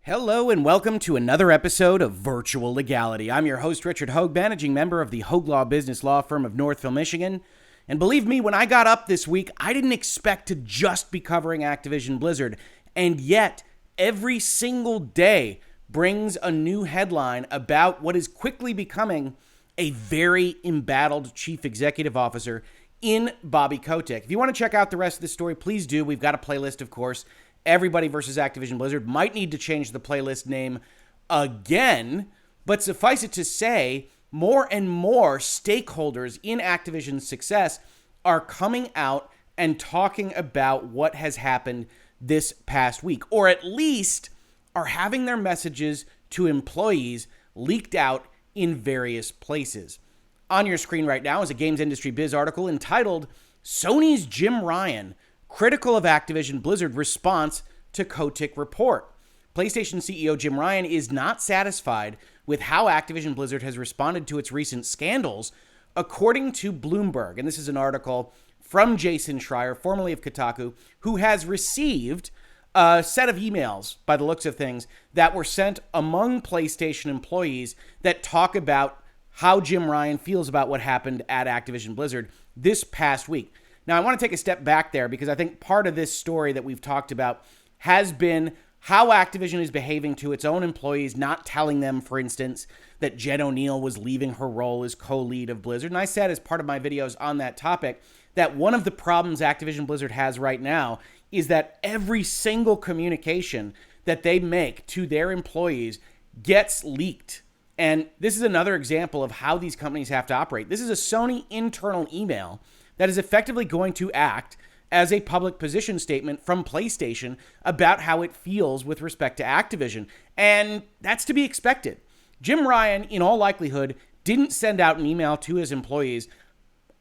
Hello and welcome to another episode of Virtual Legality. I'm your host, Richard Hoeg, managing member of the Hoeg Law Business Law Firm of Northville, Michigan. And believe me, when I got up this week, I didn't expect to just be covering Activision Blizzard. And yet, every single day brings a new headline about what is quickly becoming a very embattled chief executive officer in Bobby Kotick. If you want to check out the rest of the story, please do. We've got a playlist, of course. Everybody versus Activision Blizzard might need to change the playlist name again, but suffice it to say, more and more stakeholders in Activision's success are coming out and talking about what has happened this past week, or at least are having their messages to employees leaked out in various places. On your screen right now is a GamesIndustryBiz article entitled Sony's Jim Ryan Critical of Activision Blizzard Response to Kotick Report. PlayStation CEO Jim Ryan is not satisfied with how Activision Blizzard has responded to its recent scandals, according to Bloomberg. And this is an article from Jason Schreier, formerly of Kotaku, who has received a set of emails, by the looks of things, that were sent among PlayStation employees that talk about how Jim Ryan feels about what happened at Activision Blizzard this past week. Now, I want to take a step back there because I think part of this story that we've talked about has been how Activision is behaving to its own employees, not telling them, for instance, that Jen O'Neill was leaving her role as co-lead of Blizzard. And I said as part of my videos on that topic that one of the problems Activision Blizzard has right now is that every single communication that they make to their employees gets leaked. And this is another example of how these companies have to operate. This is a Sony internal email that is effectively going to act as a public position statement from PlayStation about how it feels with respect to Activision. And that's to be expected. Jim Ryan, in all likelihood, didn't send out an email to his employees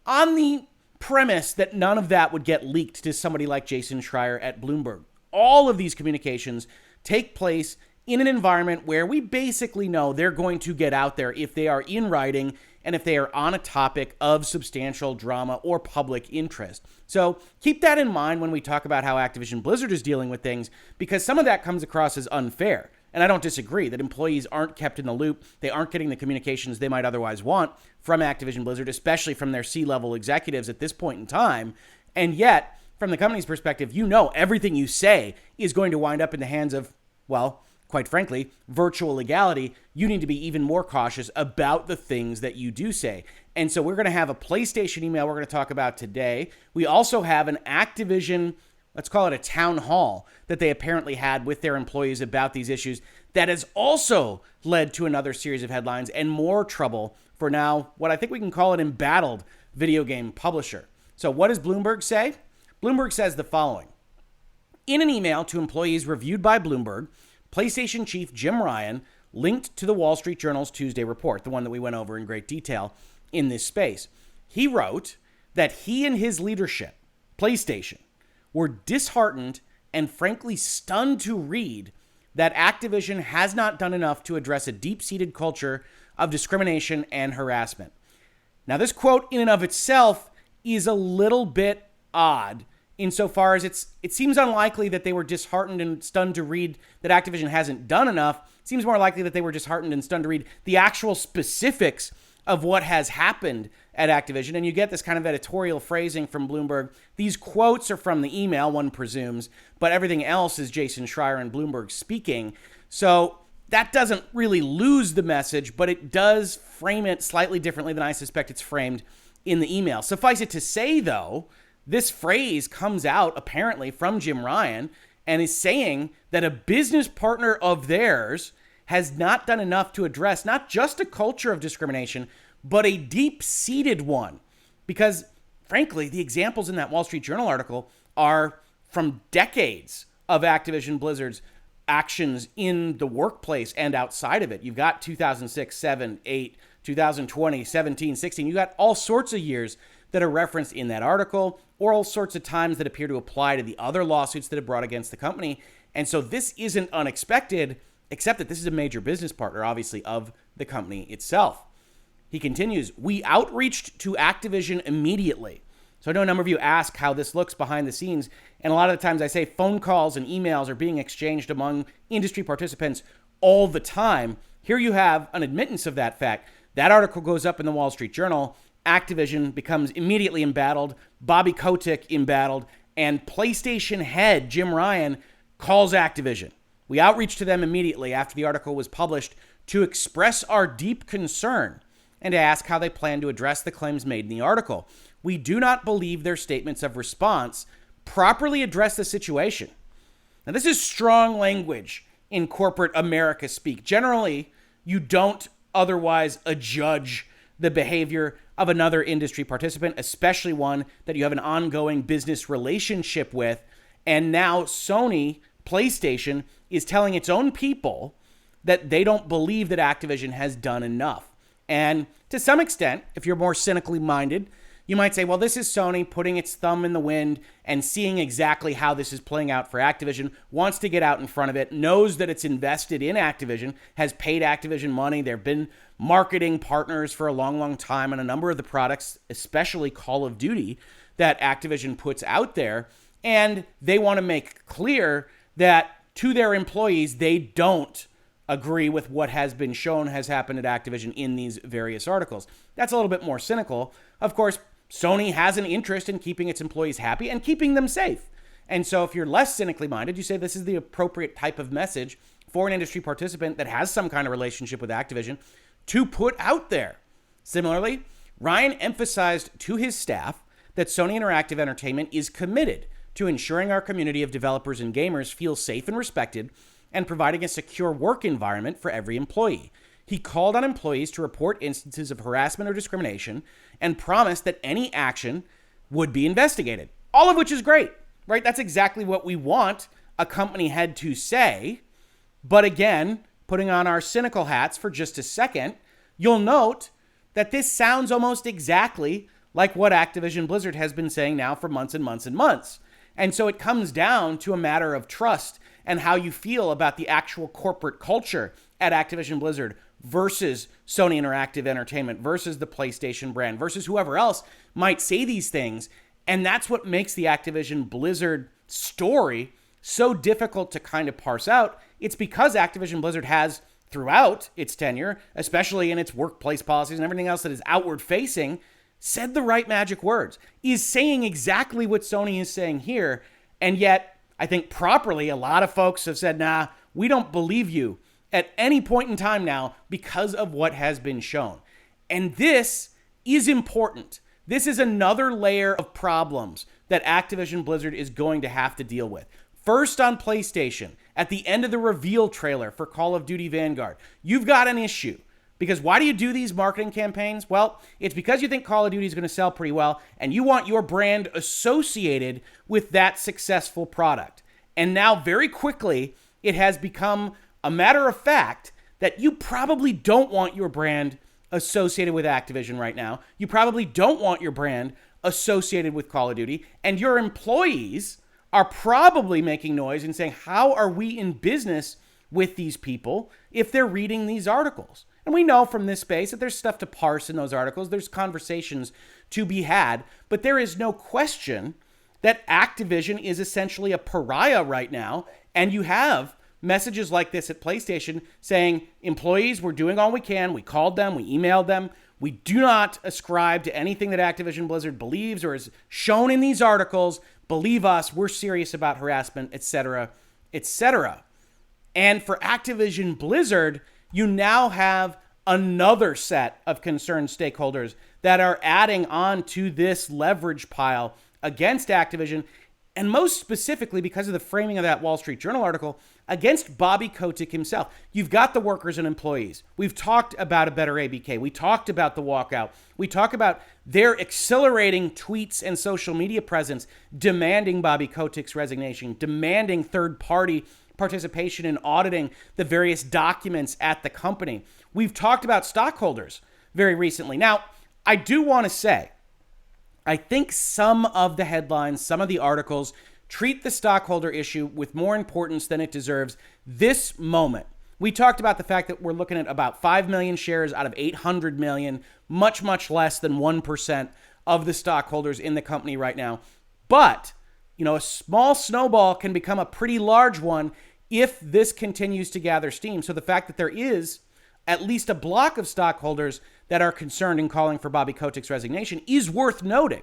on the premise that none of that would get leaked to somebody like Jason Schreier at Bloomberg. All of these communications take place in an environment where we basically know they're going to get out there if they are in writing and if they are on a topic of substantial drama or public interest. So keep that in mind when we talk about how Activision Blizzard is dealing with things, because some of that comes across as unfair. And I don't disagree that employees aren't kept in the loop. They aren't getting the communications they might otherwise want from Activision Blizzard, especially from their C-level executives at this point in time. And yet, from the company's perspective, you know everything you say is going to wind up in the hands of, well, quite frankly, virtual legality. You need to be even more cautious about the things that you do say. And so we're going to have a PlayStation email we're going to talk about today. We also have an Activision, let's call it a town hall, that they apparently had with their employees about these issues that has also led to another series of headlines and more trouble for now what I think we can call an embattled video game publisher. So what does Bloomberg say? Bloomberg says the following. In an email to employees reviewed by Bloomberg, PlayStation chief Jim Ryan linked to the Wall Street Journal's Tuesday report, the one that we went over in great detail in this space. He wrote that he and his leadership, PlayStation, were disheartened and frankly stunned to read that Activision has not done enough to address a deep-seated culture of discrimination and harassment. Now, this quote in and of itself is a little bit odd, insofar as it seems unlikely that they were disheartened and stunned to read that Activision hasn't done enough. It seems more likely that they were disheartened and stunned to read the actual specifics of what has happened at Activision. And you get this kind of editorial phrasing from Bloomberg. These quotes are from the email, one presumes, but everything else is Jason Schreier and Bloomberg speaking. So that doesn't really lose the message, but it does frame it slightly differently than I suspect it's framed in the email. Suffice it to say, though, this phrase comes out apparently from Jim Ryan and is saying that a business partner of theirs has not done enough to address not just a culture of discrimination, but a deep-seated one. Because, frankly, the examples in that Wall Street Journal article are from decades of Activision Blizzard's actions in the workplace and outside of it. You've got 2006, 7, 8, 2020, 17, 16. You've got all sorts of years that are referenced in that article, or all sorts of times that appear to apply to the other lawsuits that have brought against the company. And so this isn't unexpected, except that this is a major business partner, obviously, of the company itself. He continues, we outreached to Activision immediately So I know a number of you ask how this looks behind the scenes, and a lot of the times I say phone calls and emails are being exchanged among industry participants all the time. Here you have an admittance of that fact. That article goes up in the Wall Street Journal. Activision becomes immediately embattled. Bobby Kotick embattled. And PlayStation head Jim Ryan calls Activision. We outreach to them immediately after the article was published to express our deep concern and to ask how they plan to address the claims made in the article. We do not believe their statements of response properly address the situation. Now, this is strong language in corporate America speak. Generally, you don't otherwise adjudge the behavior of another industry participant, especially one that you have an ongoing business relationship with. And now Sony, PlayStation, is telling its own people that they don't believe that Activision has done enough. And to some extent, if you're more cynically minded, you might say, well, this is Sony putting its thumb in the wind and seeing exactly how this is playing out for Activision, wants to get out in front of it, knows that it's invested in Activision, has paid Activision money. There have been marketing partners for a long, long time on a number of the products, especially Call of Duty, that Activision puts out there. And they want to make clear that to their employees, they don't agree with what has been shown has happened at Activision in these various articles. That's a little bit more cynical. Of course, Sony has an interest in keeping its employees happy and keeping them safe. And so if you're less cynically minded, you say this is the appropriate type of message for an industry participant that has some kind of relationship with Activision to put out there. Similarly, Ryan emphasized to his staff that Sony Interactive Entertainment is committed to ensuring our community of developers and gamers feel safe and respected and providing a secure work environment for every employee. He called on employees to report instances of harassment or discrimination and promised that any action would be investigated. All of which is great, right? That's exactly what we want a company head to say. But again, putting on our cynical hats for just a second, you'll note that this sounds almost exactly like what Activision Blizzard has been saying now for months and months and months. And so it comes down to a matter of trust and how you feel about the actual corporate culture at Activision Blizzard versus Sony Interactive Entertainment versus the PlayStation brand versus whoever else might say these things. And that's what makes the Activision Blizzard story so difficult to kind of parse out. It's because Activision Blizzard has, throughout its tenure, especially in its workplace policies and everything else that is outward facing, said the right magic words, is saying exactly what Sony is saying here. And yet, I think properly, a lot of folks have said, nah, we don't believe you at any point in time now because of what has been shown. And this is important. This is another layer of problems that Activision Blizzard is going to have to deal with. First, on PlayStation, at the end of the reveal trailer for Call of Duty Vanguard, you've got an issue. Because why do you do these marketing campaigns? Well, it's because you think Call of Duty is going to sell pretty well, and you want your brand associated with that successful product. And now, very quickly, it has become a matter of fact that you probably don't want your brand associated with Activision right now. You probably don't want your brand associated with Call of Duty, and your employees are probably making noise and saying, how are we in business with these people if they're reading these articles? And we know from this space that there's stuff to parse in those articles. There's conversations to be had, but there is no question that Activision is essentially a pariah right now. And you have messages like this at PlayStation saying, employees, we're doing all we can. We called them, we emailed them. We do not ascribe to anything that Activision Blizzard believes or is shown in these articles. Believe us, we're serious about harassment, etc., etc. And for Activision Blizzard, you now have another set of concerned stakeholders that are adding on to this leverage pile against Activision, and most specifically, because of the framing of that Wall Street Journal article, against Bobby Kotick himself. You've got the workers and employees. We've talked about a better ABK. We talked about the walkout. We talk about their accelerating tweets and social media presence, demanding Bobby Kotick's resignation, demanding third-party participation in auditing the various documents at the company. We've talked about stockholders very recently. Now, I do want to say, I think some of the headlines, some of the articles treat the stockholder issue with more importance than it deserves this moment. We talked about the fact that we're looking at about 5 million shares out of 800 million, much, much less than 1% of the stockholders in the company right now. But, a small snowball can become a pretty large one if this continues to gather steam. So the fact that there is at least a block of stockholders that are concerned and calling for Bobby Kotick's resignation is worth noting.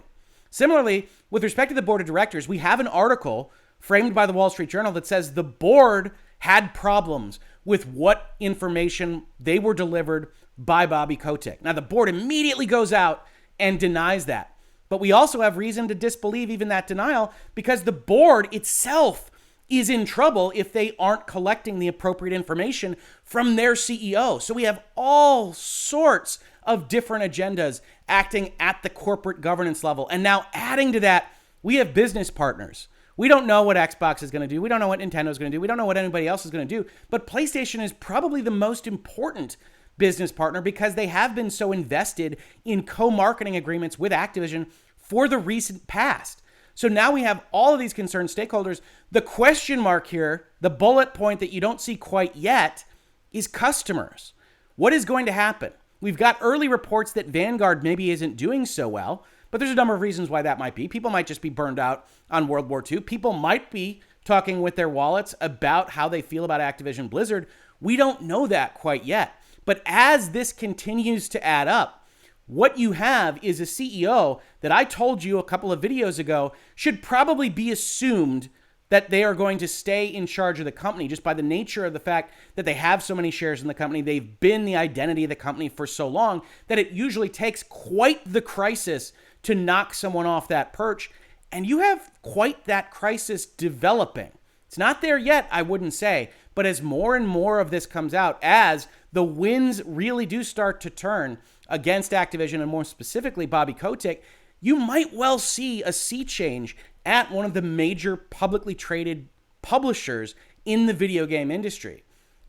Similarly, with respect to the board of directors, we have an article framed by the Wall Street Journal that says the board had problems with what information they were delivered by Bobby Kotick. Now, the board immediately goes out and denies that. But we also have reason to disbelieve even that denial because the board itself is in trouble if they aren't collecting the appropriate information from their CEO. So we have all sorts of different agendas acting at the corporate governance level. And now adding to that, we have business partners. We don't know what Xbox is going to do. We don't know what Nintendo is going to do. We don't know what anybody else is going to do. But PlayStation is probably the most important business partner because they have been so invested in co-marketing agreements with Activision for the recent past. So now we have all of these concerned stakeholders. The question mark here, the bullet point that you don't see quite yet, is customers. What is going to happen? We've got early reports that Vanguard maybe isn't doing so well, but there's a number of reasons why that might be. People might just be burned out on World War II. People might be talking with their wallets about how they feel about Activision Blizzard. We don't know that quite yet. But as this continues to add up, what you have is a CEO that I told you a couple of videos ago should probably be assumed that they are going to stay in charge of the company just by the nature of the fact that they have so many shares in the company. They've been the identity of the company for so long that it usually takes quite the crisis to knock someone off that perch. And you have quite that crisis developing. It's not there yet, I wouldn't say, but as more and more of this comes out, as the winds really do start to turn against Activision and more specifically Bobby Kotick, you might well see a sea change at one of the major publicly traded publishers in the video game industry.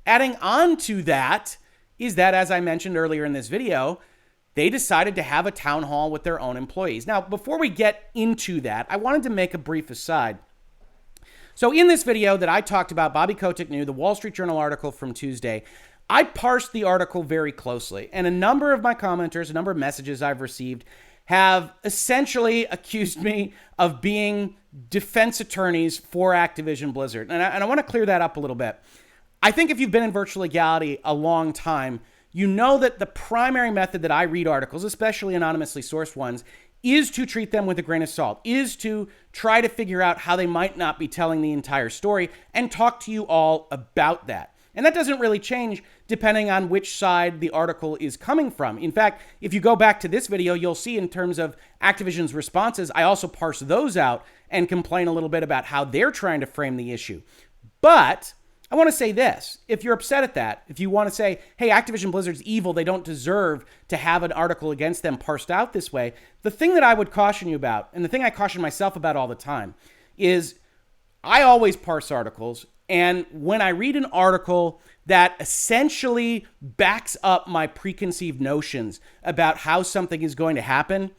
Adding on to that is that, as I mentioned earlier in this video, they decided to have a town hall with their own employees. Now, before we get into that, I wanted to make a brief aside. So in this video that I talked about, Bobby Kotick knew, the Wall Street Journal article from Tuesday, I parsed the article very closely, and a number of my commenters, a number of messages I've received have essentially accused me of being defense attorneys for Activision Blizzard. And I want to clear that up a little bit. I think if you've been in virtual legality a long time, you know that the primary method that I read articles, especially anonymously sourced ones, is to treat them with a grain of salt, is to try to figure out how they might not be telling the entire story and talk to you all about that. And that doesn't really change depending on which side the article is coming from. In fact, if you go back to this video, you'll see in terms of Activision's responses, I also parse those out and complain a little bit about how they're trying to frame the issue. But I want to say this. If you're upset at that, if you want to say, hey, Activision Blizzard's evil, they don't deserve to have an article against them parsed out this way, the thing that I would caution you about, and the thing I caution myself about all the time, is I always parse articles. And when I read an article that essentially backs up my preconceived notions about how something is going to happen,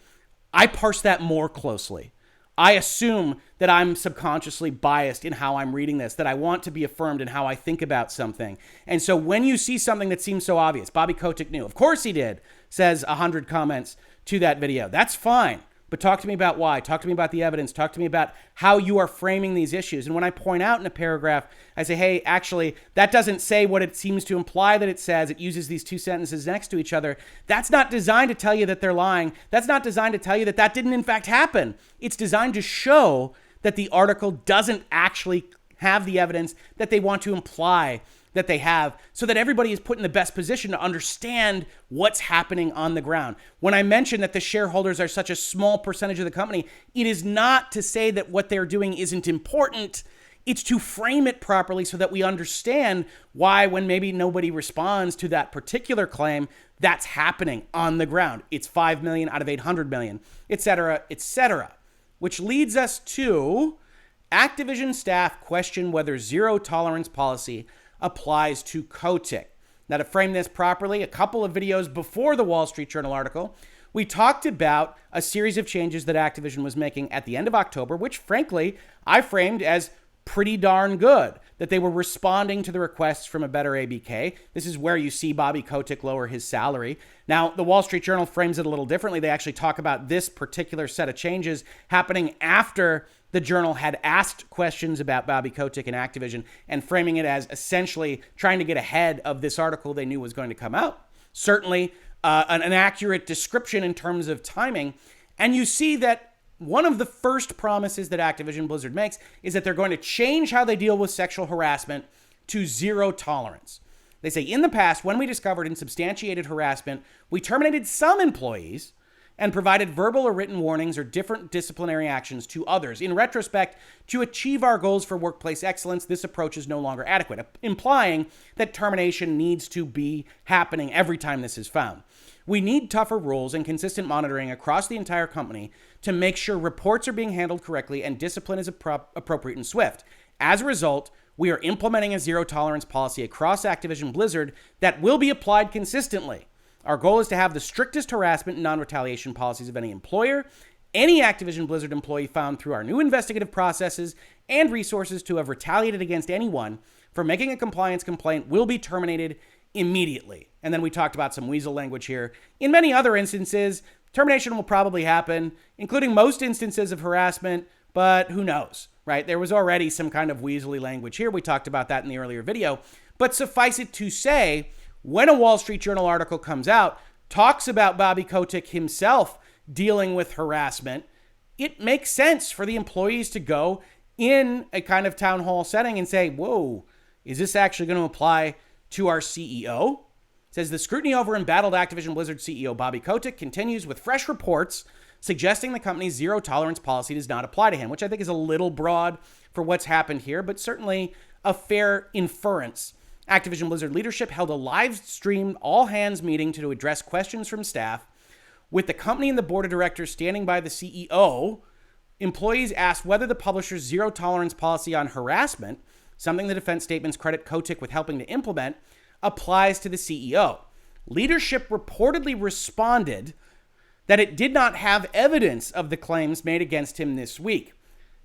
I parse that more closely. I assume that I'm subconsciously biased in how I'm reading this, that I want to be affirmed in how I think about something. And so when you see something that seems so obvious, Bobby Kotick knew, of course he did, says 100 comments to that video. That's fine. But talk to me about why. Talk to me about the evidence. Talk to me about how you are framing these issues. And when I point out in a paragraph, I say, hey, actually, that doesn't say what it seems to imply that it says. It uses these two sentences next to each other. That's not designed to tell you that they're lying. That's not designed to tell you that that didn't in fact happen. It's designed to show that the article doesn't actually have the evidence that they want to imply that they have, so that everybody is put in the best position to understand what's happening on the ground. When I mention that the shareholders are such a small percentage of the company, it is not to say that what they're doing isn't important. It's to frame it properly so that we understand why, when maybe nobody responds to that particular claim, that's happening on the ground. It's 5 million out of 800 million, et cetera, et cetera. Which leads us to Activision staff question whether zero tolerance policy applies to Kotick. Now, to frame this properly, a couple of videos before the Wall Street Journal article, we talked about a series of changes that Activision was making at the end of October, which frankly, I framed as pretty darn good. that they were responding to the requests from a better ABK. This is where you see Bobby Kotick lower his salary. Now, the Wall Street Journal frames it a little differently. They actually talk about this particular set of changes happening after the Journal had asked questions about Bobby Kotick and Activision and framing it as essentially trying to get ahead of this article they knew was going to come out. Certainly an accurate description in terms of timing. And you see that one of the first promises that Activision Blizzard makes is that they're going to change how they deal with sexual harassment to zero tolerance. They say, in the past, when we discovered insubstantiated harassment, we terminated some employees and provided verbal or written warnings or different disciplinary actions to others. In retrospect, to achieve our goals for workplace excellence, this approach is no longer adequate, implying that termination needs to be happening every time this is found. We need tougher rules and consistent monitoring across the entire company to make sure reports are being handled correctly and discipline is appropriate and swift. As a result, we are implementing a zero tolerance policy across Activision Blizzard that will be applied consistently. Our goal is to have the strictest harassment and non-retaliation policies of any employer. Any Activision Blizzard employee found through our new investigative processes and resources to have retaliated against anyone for making a compliance complaint will be terminated immediately. And then we talked about some weasel language here. In many other instances, termination will probably happen, including most instances of harassment, but who knows, right? There was already some kind of weaselly language here. We talked about that in the earlier video. But suffice it to say, when a Wall Street Journal article comes out, talks about Bobby Kotick himself dealing with harassment, it makes sense for the employees to go in a kind of town hall setting and say, whoa, is this actually going to apply to our CEO? It says the scrutiny over embattled Activision Blizzard CEO Bobby Kotick continues with fresh reports suggesting the company's zero tolerance policy does not apply to him, which I think is a little broad for what's happened here, but certainly a fair inference. Activision Blizzard leadership held a live-streamed all-hands meeting to address questions from staff. With the company and the board of directors standing by the CEO, employees asked whether the publisher's zero-tolerance policy on harassment, something the defense statements credit Kotick with helping to implement, applies to the CEO. Leadership reportedly responded that it did not have evidence of the claims made against him this week.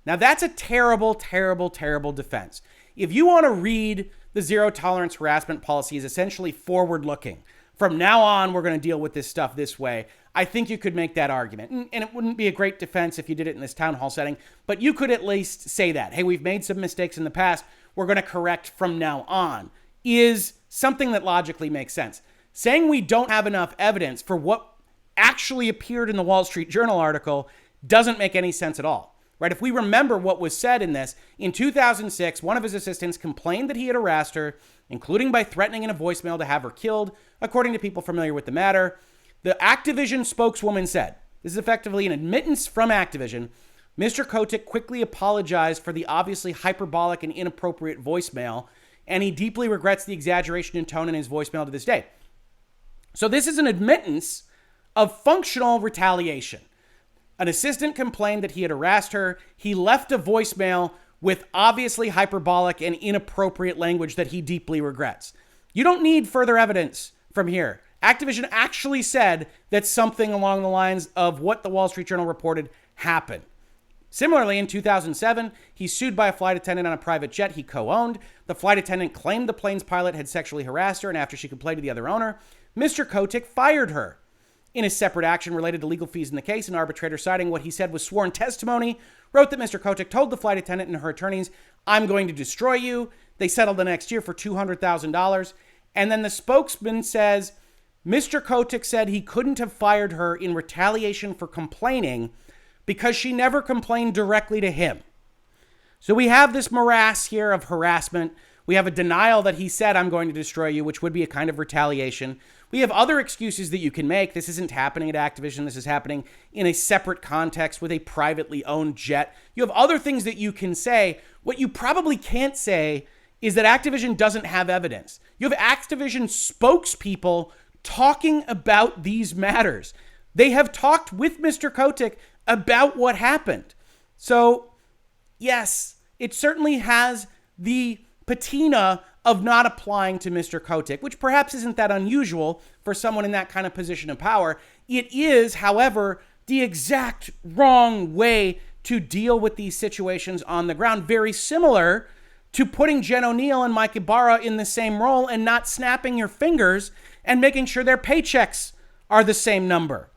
Now, that's a terrible, terrible, terrible defense. If you want to read the zero tolerance harassment policy is essentially forward-looking. From now on, we're going to deal with this stuff this way. I think you could make that argument. And it wouldn't be a great defense if you did it in this town hall setting, but you could at least say that. Hey, we've made some mistakes in the past. We're going to correct from now on is something that logically makes sense. Saying we don't have enough evidence for what actually appeared in the Wall Street Journal article doesn't make any sense at all. Right? If we remember what was said in this, in 2006, one of his assistants complained that he had harassed her, including by threatening in a voicemail to have her killed, according to people familiar with the matter. The Activision spokeswoman said, this is effectively an admittance from Activision, Mr. Kotick quickly apologized for the obviously hyperbolic and inappropriate voicemail, and he deeply regrets the exaggeration in tone in his voicemail to this day. So this is an admittance of functional retaliation. An assistant complained that he had harassed her. He left a voicemail with obviously hyperbolic and inappropriate language that he deeply regrets. You don't need further evidence from here. Activision actually said that something along the lines of what the Wall Street Journal reported happened. Similarly, in 2007, he's sued by a flight attendant on a private jet he co-owned. The flight attendant claimed the plane's pilot had sexually harassed her, and after she complained to the other owner, Mr. Kotick fired her. In a separate action related to legal fees in the case, an arbitrator citing what he said was sworn testimony wrote that Mr. Kotick told the flight attendant and her attorneys, I'm going to destroy you. They settled the next year for $200,000. And then the spokesman says, Mr. Kotick said he couldn't have fired her in retaliation for complaining because she never complained directly to him. So we have this morass here of harassment. We have a denial that he said, I'm going to destroy you, which would be a kind of retaliation. We have other excuses that you can make. This isn't happening at Activision. This is happening in a separate context with a privately owned jet. You have other things that you can say. What you probably can't say is that Activision doesn't have evidence. You have Activision spokespeople talking about these matters. They have talked with Mr. Kotick about what happened. So, yes, it certainly has the patina of not applying to Mr. Kotick, which perhaps isn't that unusual for someone in that kind of position of power. It is, however, the exact wrong way to deal with these situations on the ground, very similar to putting Jen O'Neill and Mike Ibarra in the same role and not snapping your fingers and making sure their paychecks are the same number.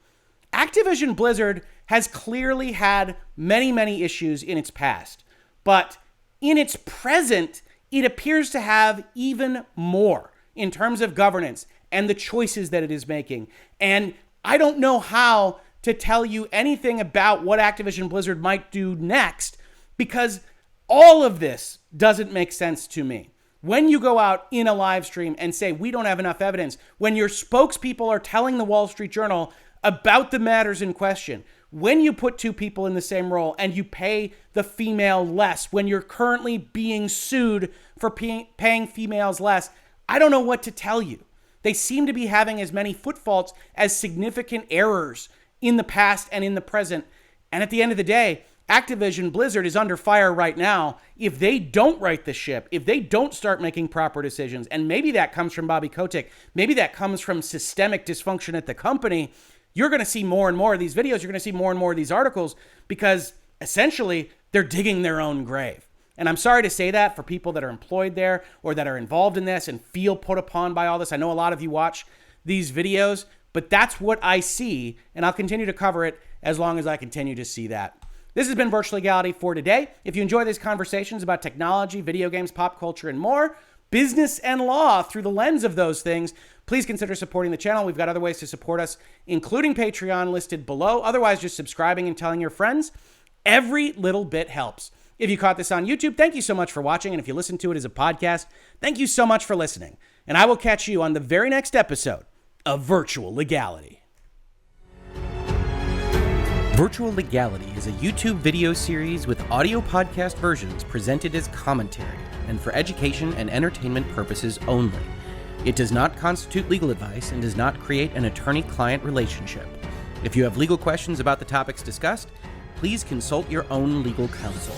Activision Blizzard has clearly had many, many issues in its past, but in its present, it appears to have even more in terms of governance and the choices that it is making. And I don't know how to tell you anything about what Activision Blizzard might do next, because all of this doesn't make sense to me. When you go out in a live stream and say, we don't have enough evidence, when your spokespeople are telling the Wall Street Journal about the matters in question, when you put two people in the same role and you pay the female less, when you're currently being sued for paying females less, I don't know what to tell you. They seem to be having as many footfalls as significant errors in the past and in the present. And at the end of the day, Activision Blizzard is under fire right now. If they don't right the ship, if they don't start making proper decisions, and maybe that comes from Bobby Kotick, maybe that comes from systemic dysfunction at the company, you're going to see more and more of these videos. You're going to see more and more of these articles, because essentially they're digging their own grave. And I'm sorry to say that for people that are employed there or that are involved in this and feel put upon by all this. I know a lot of you watch these videos, but that's what I see, and I'll continue to cover it as long as I continue to see that. This has been Virtual Legality for today. If you enjoy these conversations about technology, video games, pop culture, and more, business and law through the lens of those things, please consider supporting the channel. We've got other ways to support us, including Patreon listed below. Otherwise, just subscribing and telling your friends. Every little bit helps. If you caught this on YouTube, thank you so much for watching. And if you listen to it as a podcast, thank you so much for listening. And I will catch you on the very next episode of Virtual Legality. Virtual Legality is a YouTube video series with audio podcast versions presented as commentary and for education and entertainment purposes only. It does not constitute legal advice and does not create an attorney-client relationship. If you have legal questions about the topics discussed, please consult your own legal counsel.